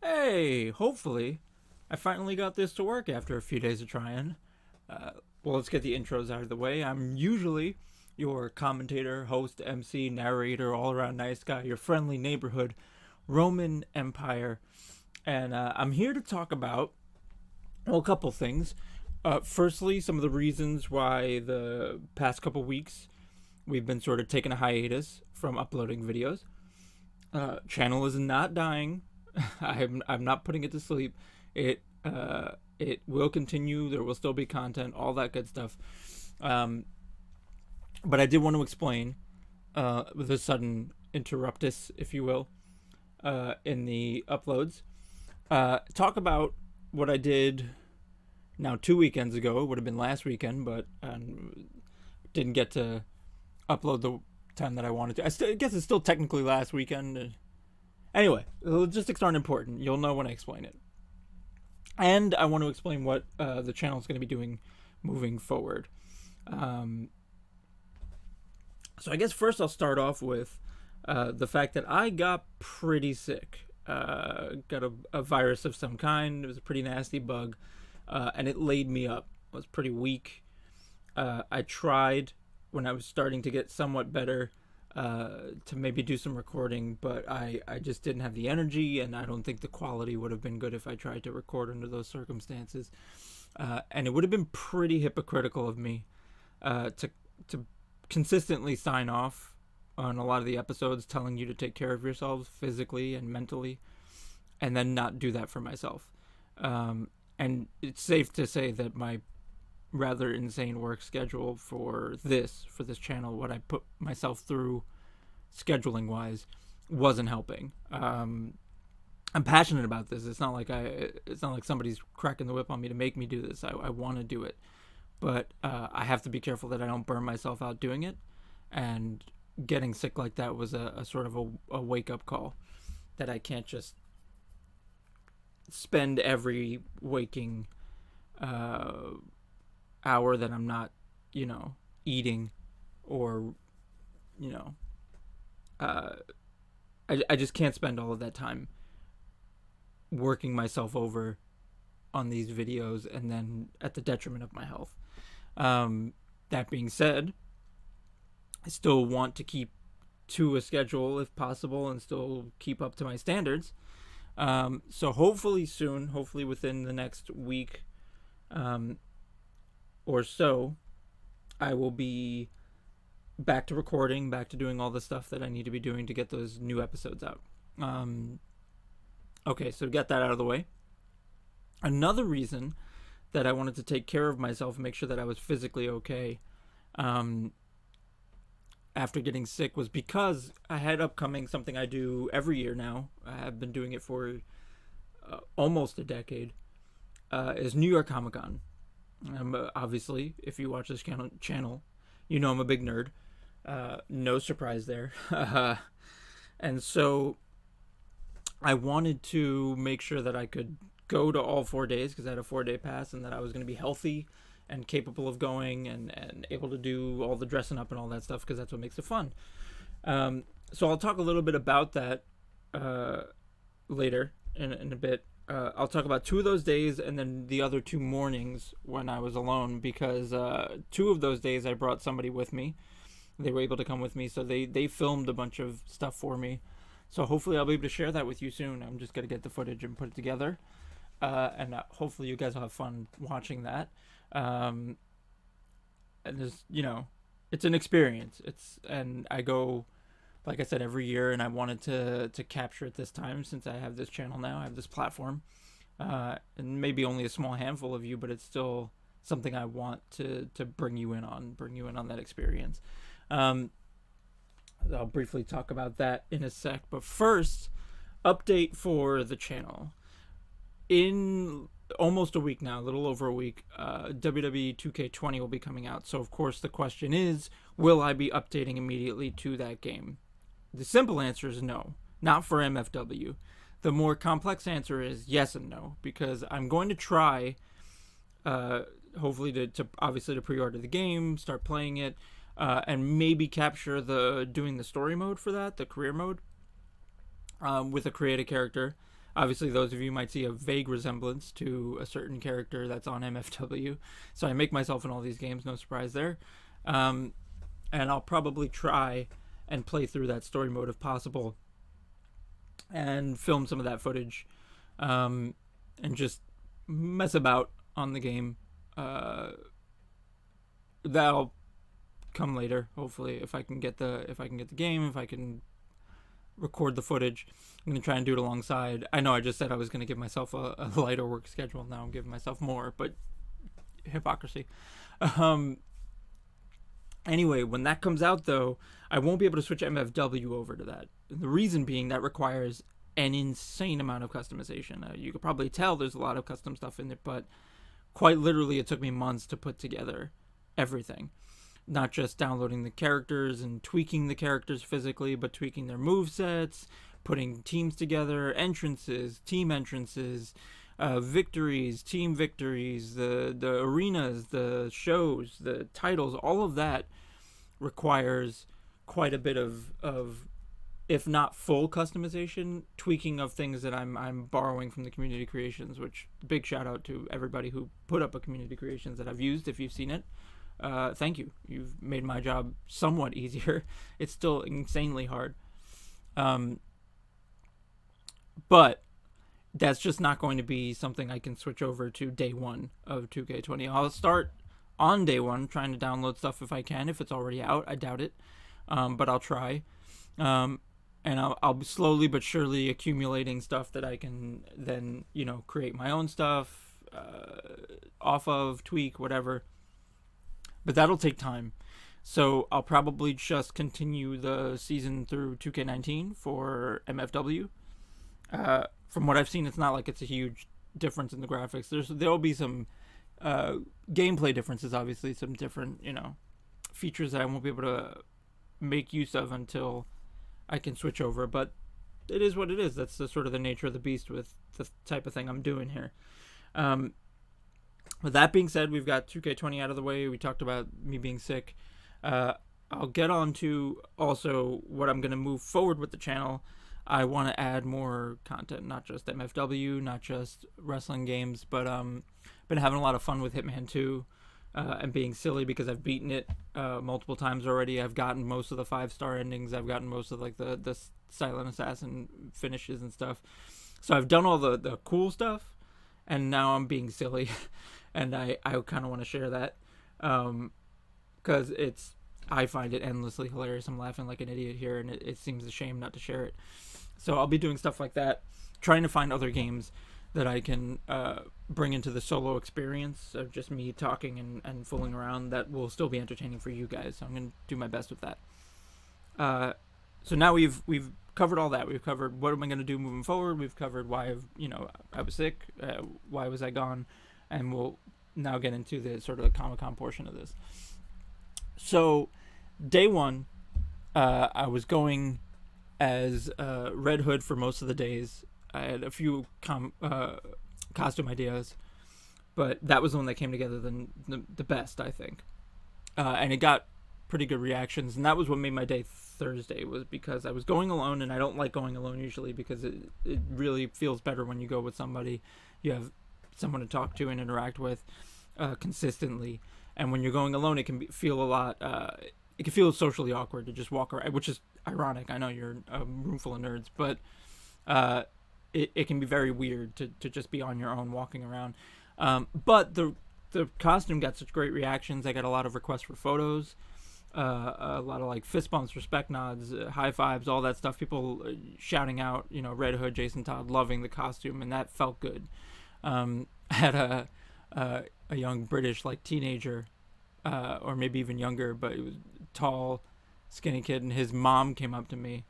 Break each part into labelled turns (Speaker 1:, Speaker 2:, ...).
Speaker 1: Hey, hopefully, I finally got this to work after a few days of trying. Well, let's get the intros out of the way. I'm usually your commentator, host, MC, narrator, all around nice guy, your friendly neighborhood Roman Empire. And I'm here to talk about, well, a couple things. Firstly, some of the reasons why the past couple weeks we've been sort of taking a hiatus from uploading videos. Channel is not dying. I'm not putting it to sleep. It will continue. There will still be content, all that good stuff. But I did want to explain the sudden interruptus, if you will, in the uploads. Talk about what I did now 2 weekends ago. It would have been last weekend, but didn't get to upload the time that I wanted to. I guess it's still technically last weekend. Anyway, logistics aren't important. You'll know when I explain it. And I want to explain what the channel is going to be doing moving forward. So I guess first I'll start off with the fact that I got pretty sick. Got a virus of some kind. It was a pretty nasty bug. And it laid me up. I was pretty weak. I tried when I was starting to get somewhat better to maybe do some recording, but I just didn't have the energy, and I don't think the quality would have been good if I tried to record under those circumstances. And it would have been pretty hypocritical of me to consistently sign off on a lot of the episodes telling you to take care of yourselves physically and mentally, and then not do that for myself. And it's safe to say that my rather insane work schedule for this channel, what I put myself through scheduling wise, wasn't helping. I'm passionate about this. It's not like somebody's cracking the whip on me to make me do this. I want to do it, but I have to be careful that I don't burn myself out doing it. And getting sick like that was a sort of a wake up call that I can't just spend every waking hour that I'm not, eating, or, I just can't spend all of that time working myself over on these videos and then at the detriment of my health. That being said, I still want to keep to a schedule if possible and still keep up to my standards. So hopefully soon, hopefully within the next week, or so, I will be back to recording, back to doing all the stuff that I need to be doing to get those new episodes out. Okay, so get that out of the way. Another reason that I wanted to take care of myself and make sure that I was physically okay after getting sick was because I had upcoming something I do every year now. I have been doing it for almost a decade. Is New York Comic Con. Obviously, if you watch this channel, you know I'm a big nerd. No surprise there. And so I wanted to make sure that I could go to all 4 days because I had a 4-day pass, and that I was going to be healthy and capable of going and able to do all the dressing up and all that stuff because that's what makes it fun. So I'll talk a little bit about that later in a bit. I'll talk about 2 of those days and then the other 2 mornings when I was alone, because 2 of those days I brought somebody with me. They were able to come with me, so they filmed a bunch of stuff for me. So hopefully I'll be able to share that with you soon. I'm just going to get the footage and put it together. And hopefully you guys will have fun watching that. And just, it's an experience. And I go, like I said, every year, and I wanted to capture it this time since I have this channel now. I have this platform, and maybe only a small handful of you, but it's still something I want to bring you in on that experience. I'll briefly talk about that in a sec, but first, update for the channel. In almost a week now, a little over a week, WWE 2K20 will be coming out. So, of course, the question is, will I be updating immediately to that game? The simple answer is no, not for MFW. The more complex answer is yes and no, because I'm going to try, hopefully to obviously to pre-order the game, start playing it, and maybe capture doing the story mode for that, the career mode, with a creative character. Obviously, those of you might see a vague resemblance to a certain character that's on MFW. So I make myself in all these games, no surprise there. And I'll probably try and play through that story mode if possible, and film some of that footage, and just mess about on the game. That'll come later, hopefully, if I can get the game, if I can record the footage. I'm gonna try and do it alongside. I know I just said I was gonna give myself a lighter work schedule. Now I'm giving myself more, but hypocrisy. Anyway, when that comes out, though, I won't be able to switch MFW over to that. The reason being that requires an insane amount of customization. You could probably tell there's a lot of custom stuff in it, but quite literally it took me months to put together everything. Not just downloading the characters and tweaking the characters physically, but tweaking their movesets, putting teams together, entrances, team entrances, victories, team victories, the arenas, the shows, the titles. All of that requires quite a bit of if not full customization, tweaking of things that I'm borrowing from the community creations, which big shout out to everybody who put up a community creations that I've used. If you've seen it, thank you. You've made my job somewhat easier. It's still insanely hard. But that's just not going to be something I can switch over to day one of 2K20. I'll start on day one trying to download stuff if I can, if it's already out. I doubt it, but I'll try. And I'll be slowly but surely accumulating stuff that I can then, create my own stuff off of, tweak, whatever. But that'll take time. So I'll probably just continue the season through 2K19 for MFW. From what I've seen, it's not like it's a huge difference in the graphics. There'll be some gameplay differences, obviously, some different, features that I won't be able to make use of until I can switch over. But it is what it is. That's the sort of the nature of the beast with the type of thing I'm doing here. With that being said, we've got 2K20 out of the way. We talked about me being sick. I'll get on to also what I'm going to move forward with the channel. I want to add more content, not just MFW, not just wrestling games, but been having a lot of fun with Hitman 2 and being silly because I've beaten it multiple times already. I've gotten most of the 5-star endings. I've gotten most of the Silent Assassin finishes and stuff. So I've done all the cool stuff, and now I'm being silly, and I kind of want to share that because I find it endlessly hilarious. I'm laughing like an idiot here, and it seems a shame not to share it. So I'll be doing stuff like that, trying to find other games that I can bring into the solo experience of just me talking and fooling around that will still be entertaining for you guys. So I'm going to do my best with that. So now we've covered all that. We've covered what am I going to do moving forward. We've covered why I was sick, why was I gone, and we'll now get into the sort of the Comic-Con portion of this. So day one, I was going as Red Hood for most of the days. I had a few costume ideas, but that was the one that came together the best, I think. And it got pretty good reactions, and that was what made my day Thursday, was because I was going alone, and I don't like going alone usually because it really feels better when you go with somebody. You have someone to talk to and interact with consistently. And when you're going alone, it can feel a lot. It can feel socially awkward to just walk around, which is ironic. I know you're a room full of nerds, but it can be very weird to just be on your own walking around. But the costume got such great reactions. I got a lot of requests for photos, a lot of like fist bumps, respect nods, high fives, all that stuff. People shouting out, Red Hood, Jason Todd, loving the costume, and that felt good. I had a young British teenager, or maybe even younger, but it was tall, skinny kid, and his mom came up to me.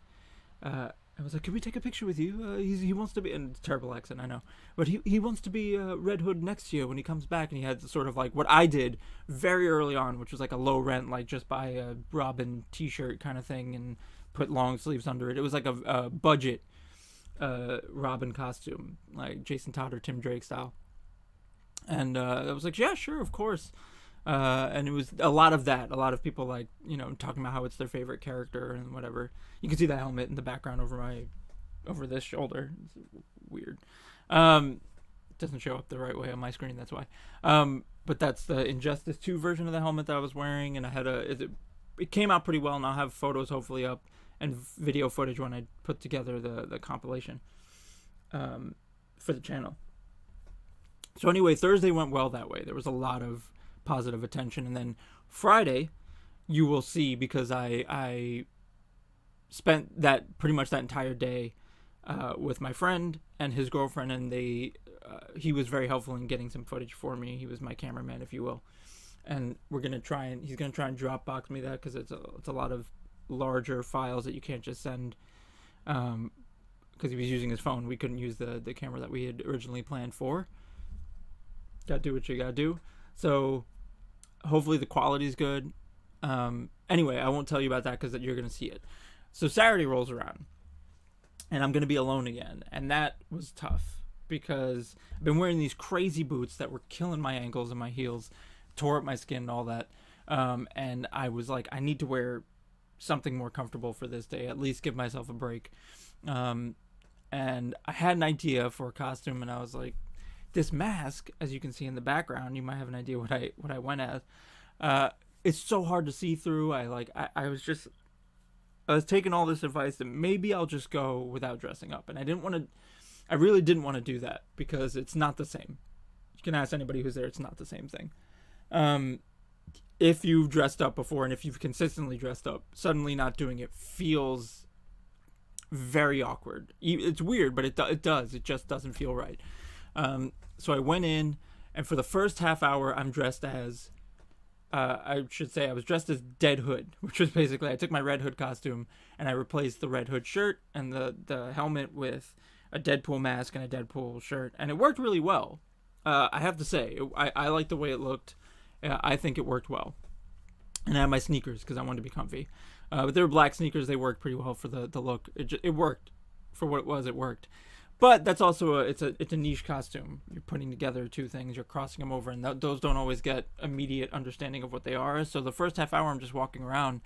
Speaker 1: I was like, "Can we take a picture with you? He wants to be," and terrible accent, I know, but he wants to be Red Hood next year when he comes back. And he had sort of like what I did very early on, which was like a low rent, like just buy a Robin t-shirt kind of thing and put long sleeves under it. It was like a budget Robin costume, like Jason Todd or Tim Drake style. And I was like, yeah, sure, of course. And it was a lot of that. A lot of people talking about how it's their favorite character and whatever. You can see that helmet in the background over my over this shoulder. It's weird. Doesn't show up the right way on my screen, that's why. But that's the Injustice 2 version of the helmet that I was wearing, and I had it came out pretty well, and I'll have photos hopefully up and video footage when I put together the compilation for the channel. So anyway, Thursday went well that way. There was a lot of positive attention, and then Friday, you will see, because I spent that pretty much that entire day with my friend and his girlfriend, and he was very helpful in getting some footage for me. He was my cameraman, if you will, and he's gonna try and Dropbox me that, because it's a lot of larger files that you can't just send, because he was using his phone. We couldn't use the camera that we had originally planned for. Gotta do what you gotta do. So hopefully the quality's good. Anyway, I won't tell you about that because you're gonna see it. So Saturday rolls around, and I'm gonna be alone again, and that was tough because I've been wearing these crazy boots that were killing my ankles and my heels, tore up my skin and all that. And I was like, I need to wear something more comfortable for this day, at least give myself a break. And I had an idea for a costume, and I was like, this mask, as you can see in the background, you might have an idea what I went as. It's so hard to see through. I was taking all this advice that maybe I'll just go without dressing up, and I really didn't want to do that because it's not the same. You can ask anybody who's there, it's not the same thing. If you've dressed up before, and if you've consistently dressed up, suddenly not doing it feels very awkward. It's weird, but it does. It just doesn't feel right. So I went in, and for the first half hour, I'm dressed as, I was dressed as Dead Hood, which was basically, I took my Red Hood costume, and I replaced the Red Hood shirt and the helmet with a Deadpool mask and a Deadpool shirt, and it worked really well. I have to say, I liked the way it looked. I think it worked well. And I had my sneakers because I wanted to be comfy. But they were black sneakers. They worked pretty well for the look. It worked for what it was. It worked. But that's also it's a niche costume. You're putting together two things. You're crossing them over, and those don't always get immediate understanding of what they are. So the first half hour, I'm just walking around.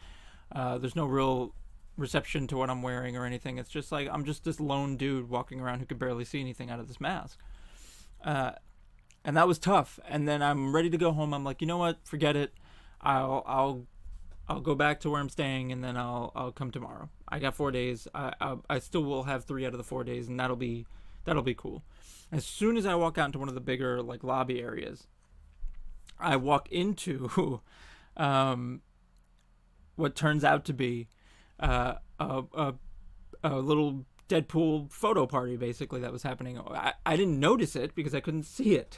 Speaker 1: There's no real reception to what I'm wearing or anything. It's just like I'm just this lone dude walking around who could barely see anything out of this mask. And that was tough. And then I'm ready to go home. I'm like, you know what? Forget it. I'll go back to where I'm staying, and then I'll come tomorrow. I got 4 days. I still will have 3 out of the 4 days, and that'll be cool. As soon as I walk out into one of the bigger like lobby areas, I walk into what turns out to be a little Deadpool photo party, basically, that was happening. I didn't notice it because I couldn't see it.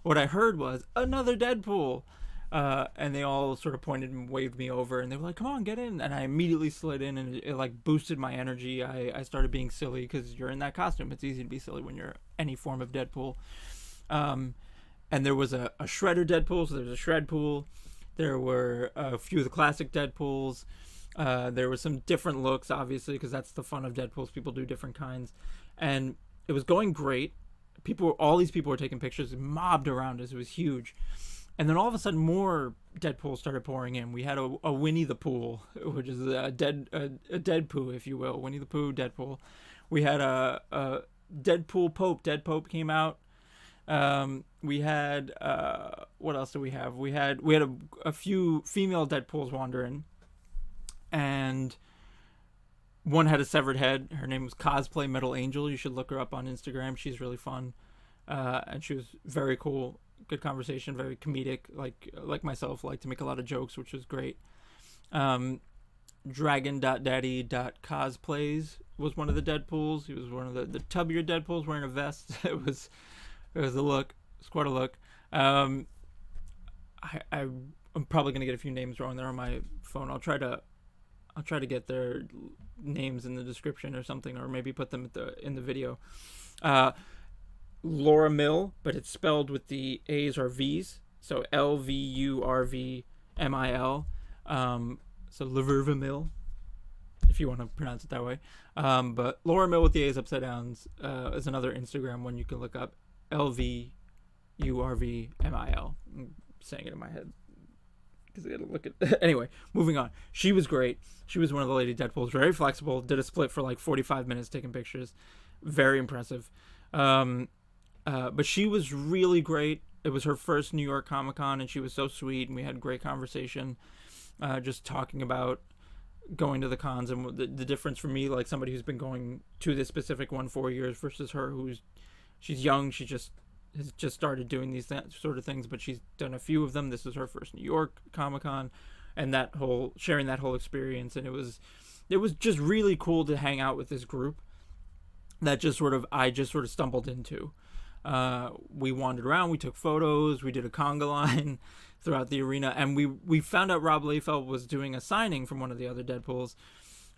Speaker 1: What I heard was another Deadpool. And they all sort of pointed and waved me over, and they were like, come on, get in. And I immediately slid in, and it like boosted my energy. I started being silly because you're in that costume. It's easy to be silly when you're any form of Deadpool. And there was a Shredder Deadpool, so there was a Shred Pool. There were a few of the classic Deadpools. There were some different looks, obviously, because that's the fun of Deadpools. People do different kinds. And it was going great. All these people were taking pictures, mobbed around us. It was huge. And then all of a sudden, more Deadpool started pouring in. We had a Winnie the Pooh, which is a Deadpoo, if you will. Winnie the Pooh, Deadpool. We had a Deadpool Pope. Dead Pope came out. We had what else do we have? We had a few female Deadpools wandering, and one had a severed head. Her name was Cosplay Metal Angel. You should look her up on Instagram. She's really fun, and she was very cool. Good conversation, very comedic, like myself, like to make a lot of jokes, which was great. Dragon.daddy.cosplays was one of the Deadpools. He was one of the tubbier Deadpools wearing a vest. It was a look. It's quite a look. I'm probably gonna get a few names wrong there on my phone. I'll try to get their names in the description or something, or maybe put them in the video. Laura Mill, but it's spelled with the A's or V's, so Lvurvmil. So Laverva Mill, if you want to pronounce it that way. But Laura Mill with the A's upside downs is another Instagram one you can look up. Lvurvmil. I'm saying it in my head because I gotta look at. Anyway, moving on. She was great. She was one of the Lady Deadpools. Very flexible. Did a split for like 45 minutes taking pictures. Very impressive. But she was really great. It was her first New York Comic Con, and she was so sweet, and we had great conversation, just talking about going to the cons and the difference for me, like somebody who's been going to this specific one 4 years versus her, she's young. She has just started doing these sort of things, but she's done a few of them. This is her first New York Comic Con, and sharing that whole experience, and it was just really cool to hang out with this group that I just sort of stumbled into. We wandered around, we took photos, we did a conga line throughout the arena, and we found out Rob Liefeld was doing a signing from one of the other Deadpools,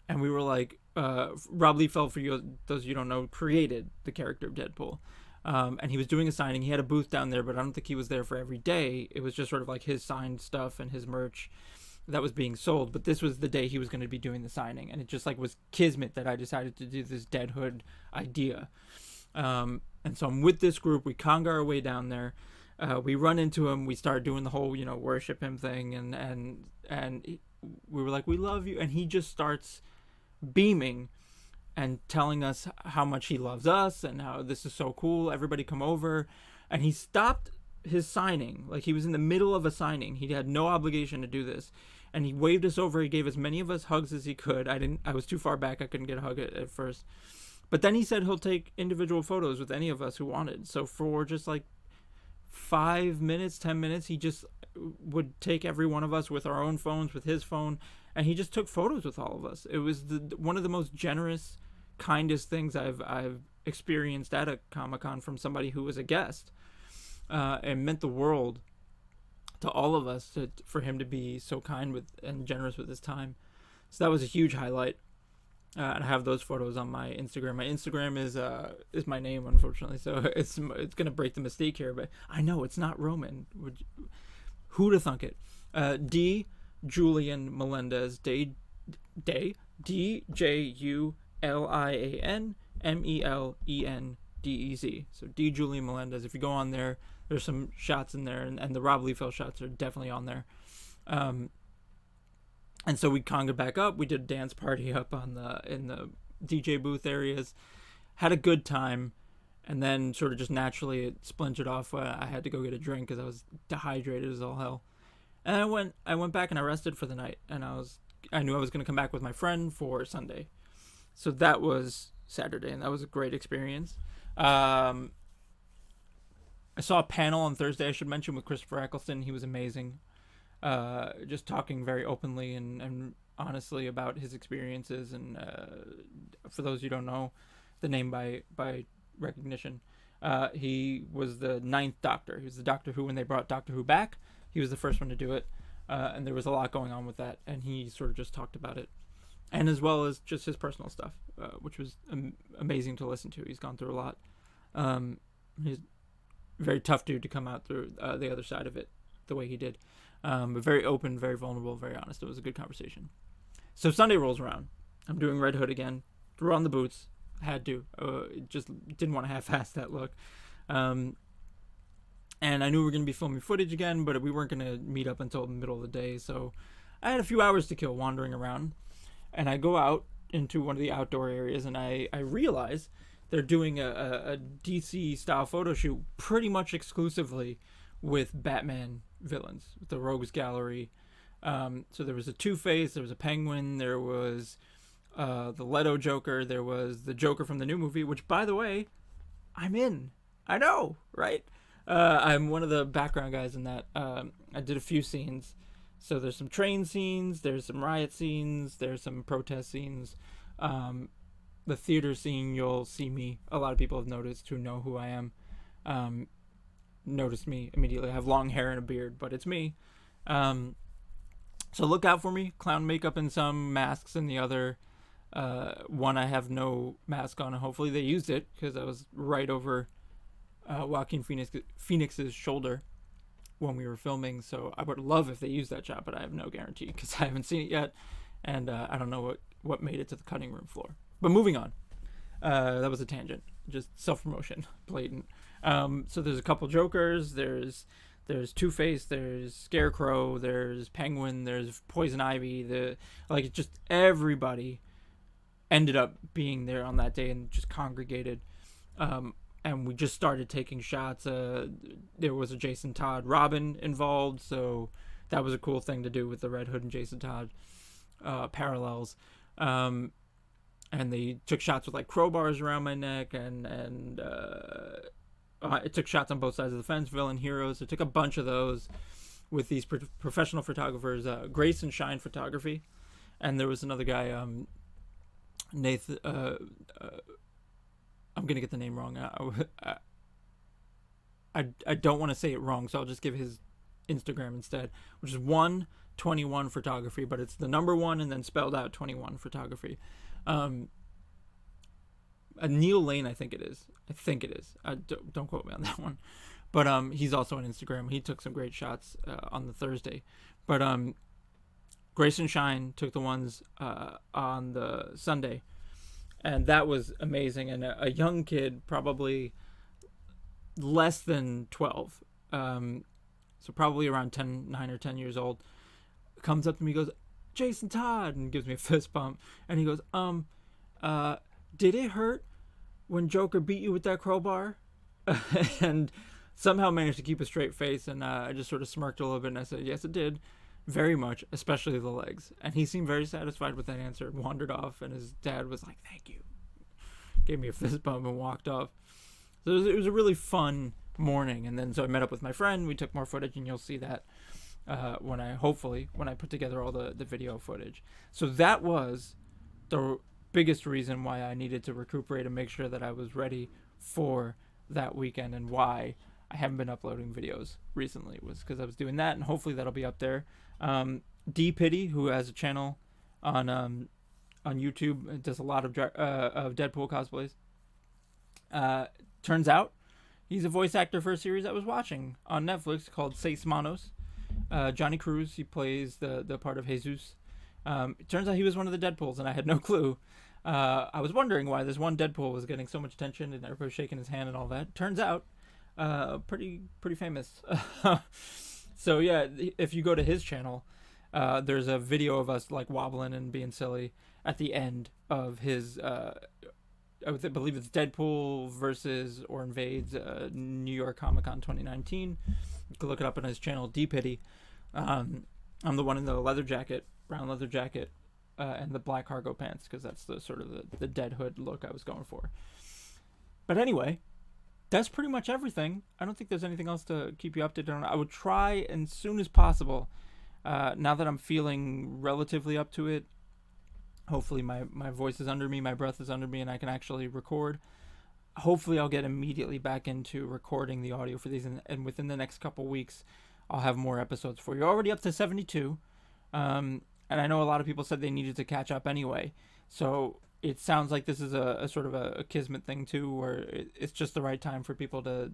Speaker 1: and we were like, Rob Liefeld, for those of you who don't know, created the character of Deadpool, and he was doing a signing. He had a booth down there, but I don't think he was there for every day. It was just sort of like his signed stuff and his merch that was being sold, but this was the day he was going to be doing the signing, and it just like was kismet that I decided to do this Deadhood idea. And so I'm with this group. We conga our way down there. We run into him. We start doing the whole, worship him thing. And we were like, we love you. And he just starts beaming and telling us how much he loves us and how this is so cool. Everybody come over. And he stopped his signing. Like, he was in the middle of a signing. He had no obligation to do this. And he waved us over. He gave as many of us hugs as he could. I was too far back. I couldn't get a hug at first. But then he said he'll take individual photos with any of us who wanted. So for just like 5 minutes, 10 minutes, he just would take every one of us with our own phones, with his phone, and he just took photos with all of us. It was one of the most generous, kindest things I've experienced at a Comic-Con from somebody who was a guest. It meant the world to all of us for him to be so kind and generous with his time. So that was a huge highlight. And I have those photos on my Instagram. My Instagram is my name, unfortunately, so it's gonna break the mistake here. But I know it's not Roman. Who'd have thunk it? D Julian Melendez. D Julian Meldez. So D Julian Melendez. If you go on there, there's some shots in there, and the Rob Liefeld shots are definitely on there. And so we conga back up. We did a dance party up in the DJ booth areas. Had a good time. And then sort of just naturally it splintered off. I had to go get a drink because I was dehydrated as all hell. And I went back and I rested for the night. And I knew I was going to come back with my friend for Sunday. So that was Saturday, and that was a great experience. I saw a panel on Thursday, I should mention, with Christopher Eccleston. He was amazing. Just talking very openly and honestly about his experiences, and for those who don't know the name by recognition, he was the 9th Doctor. He was the Doctor Who when they brought Doctor Who back. He was the first one to do it, and there was a lot going on with that, and he sort of just talked about it, and as well as just his personal stuff, which was amazing to listen to. He's gone through a lot. He's a very tough dude to come out through the other side of it the way he did. But very open, very vulnerable, very honest. It was a good conversation. So Sunday rolls around. I'm doing Red Hood again. Threw on the boots. Had to. Just didn't want to half-ass that look. And I knew we were going to be filming footage again, but we weren't going to meet up until the middle of the day. So I had a few hours to kill wandering around. And I go out into one of the outdoor areas, and I realize they're doing a DC-style photo shoot pretty much exclusively with Batman villains, with the Rogues Gallery. So there was a Two-Face, there was a Penguin, there was the Leto Joker, there was the Joker from the new movie, which, by the way, I'm in. I know, right? I'm one of the background guys in that. I did a few scenes. So there's some train scenes, there's some riot scenes, there's some protest scenes. The theater scene, you'll see me. A lot of people have noticed who know who I am. Noticed me immediately. I have long hair and a beard, but it's me. So look out for me. Clown makeup in some, masks in the other. One I have no mask on, and hopefully they used it because I was right over Joaquin Phoenix's shoulder when we were filming. So I would love if they used that shot, but I have no guarantee because I haven't seen it yet, and I don't know what made it to the cutting room floor. But moving on. That was a tangent. Just self-promotion. Blatant. So there's a couple Jokers. There's There's Two-Face, there's Scarecrow, there's Penguin, there's Poison Ivy. Just everybody ended up being there on that day and just congregated. And we just started taking shots. There was a Jason Todd Robin involved, so that was a cool thing to do with the Red Hood and Jason Todd parallels. And they took shots with like crowbars around my neck, and it took shots on both sides of the fence, villain heroes. It took a bunch of those with these professional photographers, Grace and Shine Photography, and there was another guy, Nathan. I'm gonna get the name wrong. I don't want to say it wrong, so I'll just give his Instagram instead, which is 121 Photography, but it's the number 1 and then spelled out 21 Photography. Neil Lane, I think it is. Don't quote me on that one. But he's also on Instagram. He took some great shots on the Thursday. But Grace and Shine took the ones on the Sunday. And that was amazing. And a young kid, probably less than 12, so probably around 9 or 10 years old, comes up to me, goes, "Jason Todd," and gives me a fist bump. And he goes, "Did it hurt when Joker beat you with that crowbar?" And somehow managed to keep a straight face. And I just sort of smirked a little bit, and I said, "Yes, it did. Very much, especially the legs." And he seemed very satisfied with that answer and wandered off, and his dad was like, "Thank you." Gave me a fist bump and walked off. So it was a really fun morning. And then so I met up with my friend. We took more footage, and you'll see that when I put together all the video footage. So that was the biggest reason why I needed to recuperate and make sure that I was ready for that weekend, and why I haven't been uploading videos recently was because I was doing that, and hopefully that'll be up there. D Pity, who has a channel on YouTube, does a lot of Deadpool cosplays. Turns out he's a voice actor for a series I was watching on Netflix called Seis Manos. Johnny Cruz, he plays the part of Jesus. It turns out he was one of the Deadpools, and I had no clue. I was wondering why this one Deadpool was getting so much attention and everybody was shaking his hand and all that. Turns out, pretty famous. So yeah, if you go to his channel, there's a video of us like wobbling and being silly at the end of his, I believe it's Deadpool versus or invades New York Comic Con 2019. You can look it up on his channel, D Pity. I'm the one in the brown leather jacket, and the black cargo pants, because that's the sort of the Dead Hood look I was going for. But anyway, that's pretty much everything. I don't think there's anything else to keep you updated on. I would try as soon as possible, now that I'm feeling relatively up to it. Hopefully my voice is under me, my breath is under me, and I can actually record. Hopefully I'll get immediately back into recording the audio for these, and within the next couple weeks, I'll have more episodes for you. Already up to 72, and I know a lot of people said they needed to catch up anyway. So it sounds like this is a sort of a kismet thing too, where it's just the right time for people to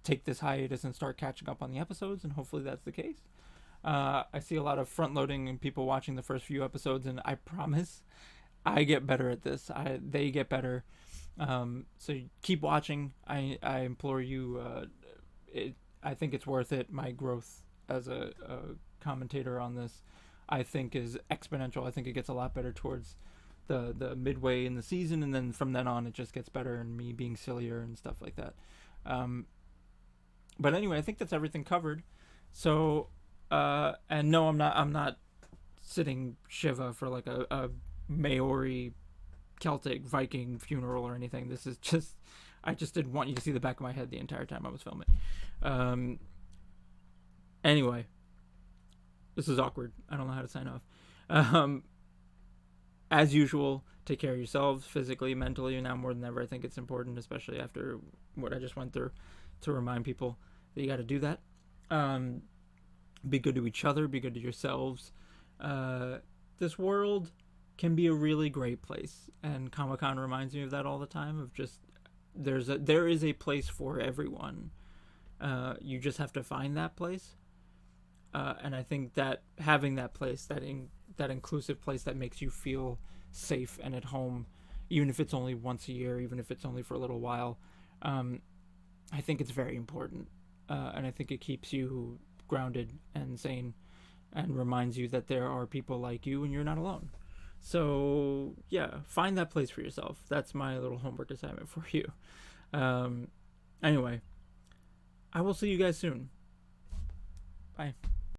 Speaker 1: take this hiatus and start catching up on the episodes, and hopefully that's the case. I see a lot of front loading and people watching the first few episodes, and I promise I get better at this. They get better. So keep watching. I implore you. I think it's worth it. My growth as a commentator on this, I think, is exponential. I think it gets a lot better towards the midway in the season, and then from then on it just gets better, and me being sillier and stuff like that. But anyway, I think that's everything covered. So and no, I'm not sitting Shiva for like a Maori Celtic Viking funeral or anything. This is just, I just didn't want you to see the back of my head the entire time I was filming. Anyway, this is awkward. I don't know how to sign off. As usual, take care of yourselves physically, mentally, and now more than ever, I think it's important, especially after what I just went through, to remind people that you got to do that. Be good to each other, be good to yourselves. This world can be a really great place, and Comic-Con reminds me of that all the time, of just there is a place for everyone. You just have to find that place. And I think that having that place, that inclusive place that makes you feel safe and at home, even if it's only once a year, even if it's only for a little while, I think it's very important. and I think it keeps you grounded and sane, and reminds you that there are people like you and you're not alone. So yeah, find that place for yourself. That's my little homework assignment for you. Anyway, I will see you guys soon. Bye.